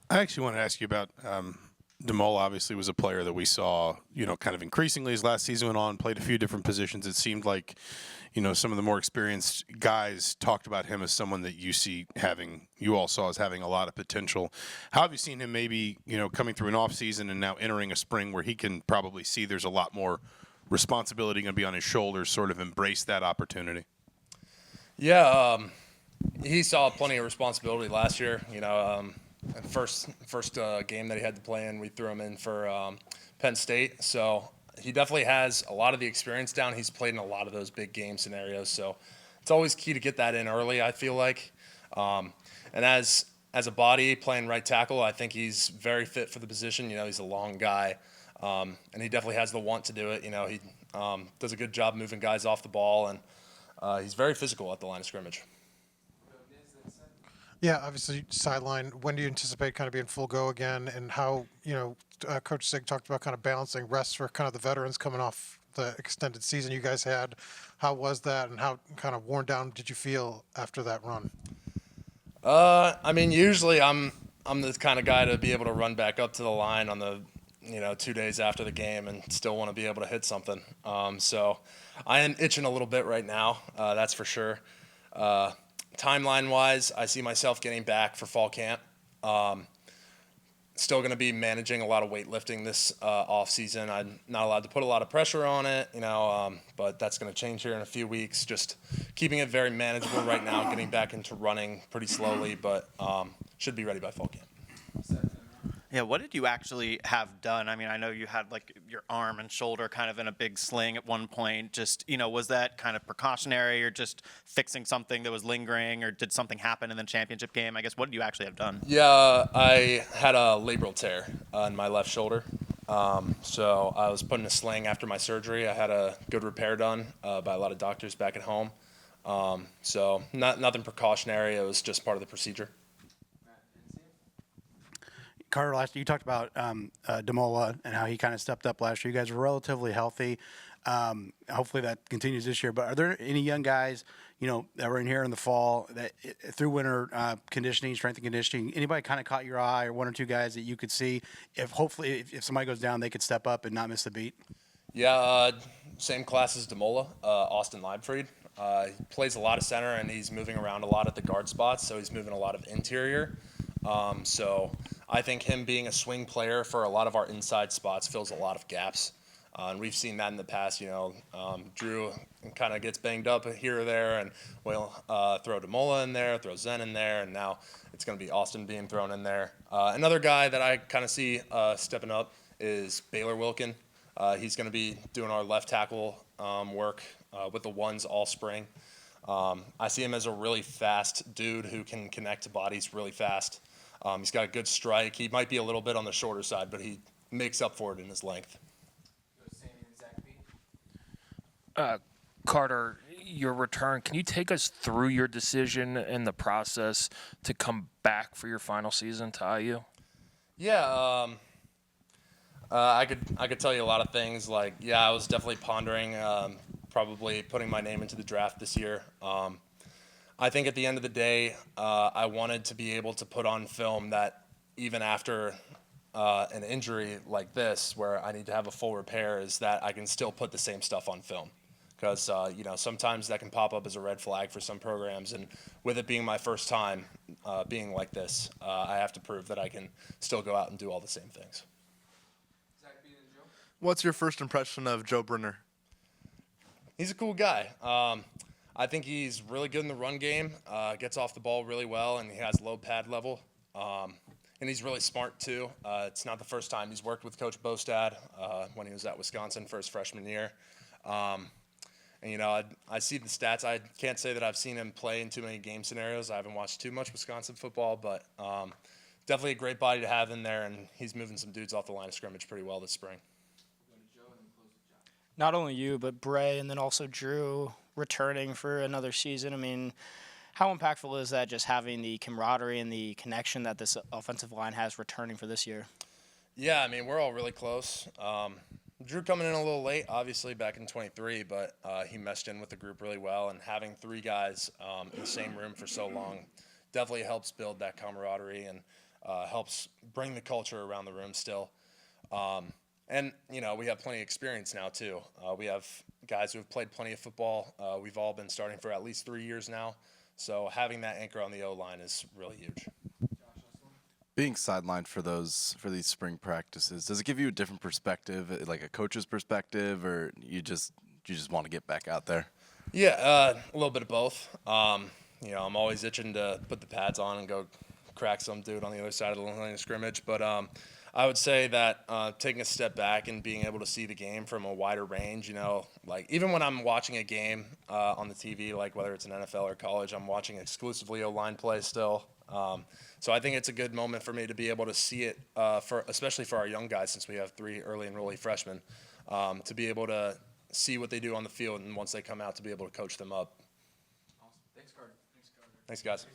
I actually want to ask you about DeMola. Obviously, was a player that we saw, kind of increasingly as last season went on. Played a few different positions. It seemed like, some of the more experienced guys talked about him as someone that you all saw as having a lot of potential. How have you seen him maybe, coming through an off season and now entering a spring where he can probably see there's a lot more responsibility going to be on his shoulders, sort of embrace that opportunity? Yeah, he saw plenty of responsibility last year. First game that he had to play in, we threw him in for Penn State. So he definitely has a lot of the experience down. He's played in a lot of those big game scenarios. So it's always key to get that in early, I feel like. And as a body playing right tackle, I think he's very fit for the position. He's a long guy, and he definitely has the want to do it. He does a good job moving guys off the ball, and he's very physical at the line of scrimmage. Yeah, obviously sideline. When do you anticipate kind of being full go again? And how, Coach Sig talked about kind of balancing rests for kind of the veterans coming off the extended season you guys had. How was that, and how kind of worn down did you feel after that run? Usually I'm the kind of guy to be able to run back up to the line on the 2 days after the game and still want to be able to hit something. So I am itching a little bit right now, that's for sure. Timeline-wise, I see myself getting back for fall camp. Still going to be managing a lot of weightlifting this off season. I'm not allowed to put a lot of pressure on it, but that's going to change here in a few weeks. Just keeping it very manageable right now, getting back into running pretty slowly, but should be ready by fall camp. Yeah, what did you actually have done? I mean, I know you had like your arm and shoulder kind of in a big sling at one point. Just, was that kind of precautionary or just fixing something that was lingering, or did something happen in the championship game? I guess, what did you actually have done? Yeah, I had a labral tear in my left shoulder. So I was put in a sling after my surgery. I had a good repair done by a lot of doctors back at home. So nothing precautionary. It was just part of the procedure. Carter, last year you talked about DeMola and how he kind of stepped up last year. You guys were relatively healthy. Hopefully that continues this year. But are there any young guys, that were in here in the fall that through winter conditioning, strength and conditioning, anybody kind of caught your eye, or one or two guys that you could see if somebody goes down, they could step up and not miss the beat? Yeah, same class as DeMola, Austin Leibfried. He plays a lot of center, and he's moving around a lot at the guard spots, so he's moving a lot of interior. So I think him being a swing player for a lot of our inside spots fills a lot of gaps. And we've seen that in the past. Drew kind of gets banged up here or there, and we'll throw DeMola in there, throw Zen in there, and now it's going to be Austin being thrown in there. Another guy that I kind of see stepping up is Baylor Wilkin. He's going to be doing our left tackle work with the ones all spring. I see him as a really fast dude who can connect to bodies really fast. He's got a good strike. He might be a little bit on the shorter side, but he makes up for it in his length. Carter, your return, can you take us through your decision and the process to come back for your final season to IU? Yeah, I could tell you a lot of things. Like, yeah, I was definitely pondering probably putting my name into the draft this year. I think at the end of the day, I wanted to be able to put on film that even after an injury like this, where I need to have a full repair, is that I can still put the same stuff on film. Because, sometimes that can pop up as a red flag for some programs. And with it being my first time being like this, I have to prove that I can still go out and do all the same things. What's your first impression of Joe Brunner? He's a cool guy. I think he's really good in the run game, gets off the ball really well, and he has low pad level. And he's really smart, too. It's not the first time he's worked with Coach Bostad when he was at Wisconsin for his freshman year. And, I see the stats. I can't say that I've seen him play in too many game scenarios. I haven't watched too much Wisconsin football, but definitely a great body to have in there, and he's moving some dudes off the line of scrimmage pretty well this spring. Not only you, but Bray, and then also Drew returning for another season. I mean, how impactful is that, just having the camaraderie and the connection that this offensive line has returning for this year? Yeah, we're all really close. Drew coming in a little late, obviously, back in 23, but he meshed in with the group really well, and having three guys in the same room for so long definitely helps build that camaraderie. And helps bring the culture around the room still. And, we have plenty of experience now, too. We have guys who have played plenty of football. We've all been starting for at least 3 years now. So having that anchor on the O-line is really huge. Being sidelined for these spring practices, does it give you a different perspective, like a coach's perspective, or you just want to get back out there? Yeah, a little bit of both. I'm always itching to put the pads on and go crack some dude on the other side of the line of scrimmage. But I would say that taking a step back and being able to see the game from a wider range, like even when I'm watching a game on the TV, like whether it's an NFL or college, I'm watching exclusively O-line play still. So I think it's a good moment for me to be able to see it, especially for our young guys, since we have 3 early enrollee freshmen, to be able to see what they do on the field, and once they come out, to be able to coach them up. Awesome. Thanks, Carter. Thanks, guys.